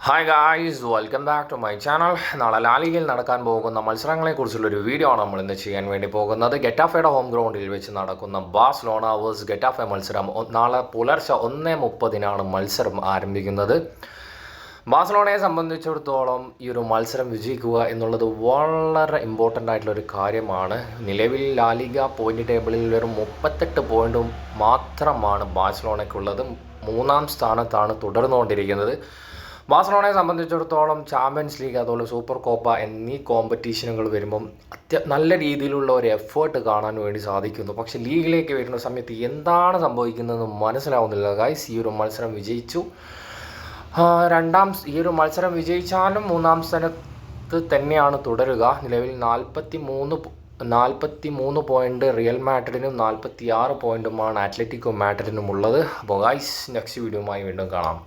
Hi guys, welcome back to my channel. നാളെ ലാലിഗയിൽ നടക്കാൻ പോകുന്ന മത്സരങ്ങളെക്കുറിച്ചുള്ളൊരു വീഡിയോ ആണ് നമ്മൾ ഇന്ന് ചെയ്യാൻ വേണ്ടി പോകുന്നത്. ഗെറ്റാഫയുടെ ഹോം ഗ്രൗണ്ടിൽ വെച്ച് നടക്കുന്ന ബാഴ്സലോണ വേഴ്സസ് ഗെറ്റാഫെ മത്സരം നാളെ പുലർച്ചെ 1:30 മത്സരം ആരംഭിക്കുന്നത്. ബാഴ്സലോണയെ സംബന്ധിച്ചിടത്തോളം ഈ ഒരു മത്സരം വിജയിക്കുക എന്നുള്ളത് വളരെ ഇമ്പോർട്ടൻ്റ് ആയിട്ടുള്ളൊരു കാര്യമാണ്. നിലവിൽ ലാലിഗ പോയിൻ്റ് ടേബിളിൽ വെറും 38 പോയിൻറ്റും മാത്രമാണ് ബാഴ്സലോണയ്ക്കുള്ളത്. 3-ാം സ്ഥാനത്താണ് തുടർന്നുകൊണ്ടിരിക്കുന്നത്. ബാഴ്സലോണയെ സംബന്ധിച്ചിടത്തോളം ചാമ്പ്യൻസ് ലീഗ് അതുപോലെ സൂപ്പർ കോപ്പ എന്നീ കോമ്പറ്റീഷനുകൾ വരുമ്പം നല്ല രീതിയിലുള്ള ഒരു എഫേർട്ട് കാണാൻ വേണ്ടി സാധിക്കുന്നു. പക്ഷേ ലീഗിലേക്ക് വരുന്ന സമയത്ത് എന്താണ് സംഭവിക്കുന്നതെന്ന് മനസ്സിലാവുന്നില്ല ഗൈസ്. ഈ ഒരു മത്സരം വിജയിച്ചു, ഈ ഒരു മത്സരം വിജയിച്ചാലും 3-ാം സ്ഥാനത്ത് തന്നെയാണ് തുടരുക. നിലവിൽ 43 പോയിൻ്റ് റിയൽ മാഡ്രിഡിനും 46 പോയിൻറ്റുമാണ് അത്ലറ്റിക്കോ മാഡ്രിഡിനും ഉള്ളത്. അപ്പോൾ ഗൈസ്, നെക്സ്റ്റ് വീഡിയോയുമായി വീണ്ടും കാണാം.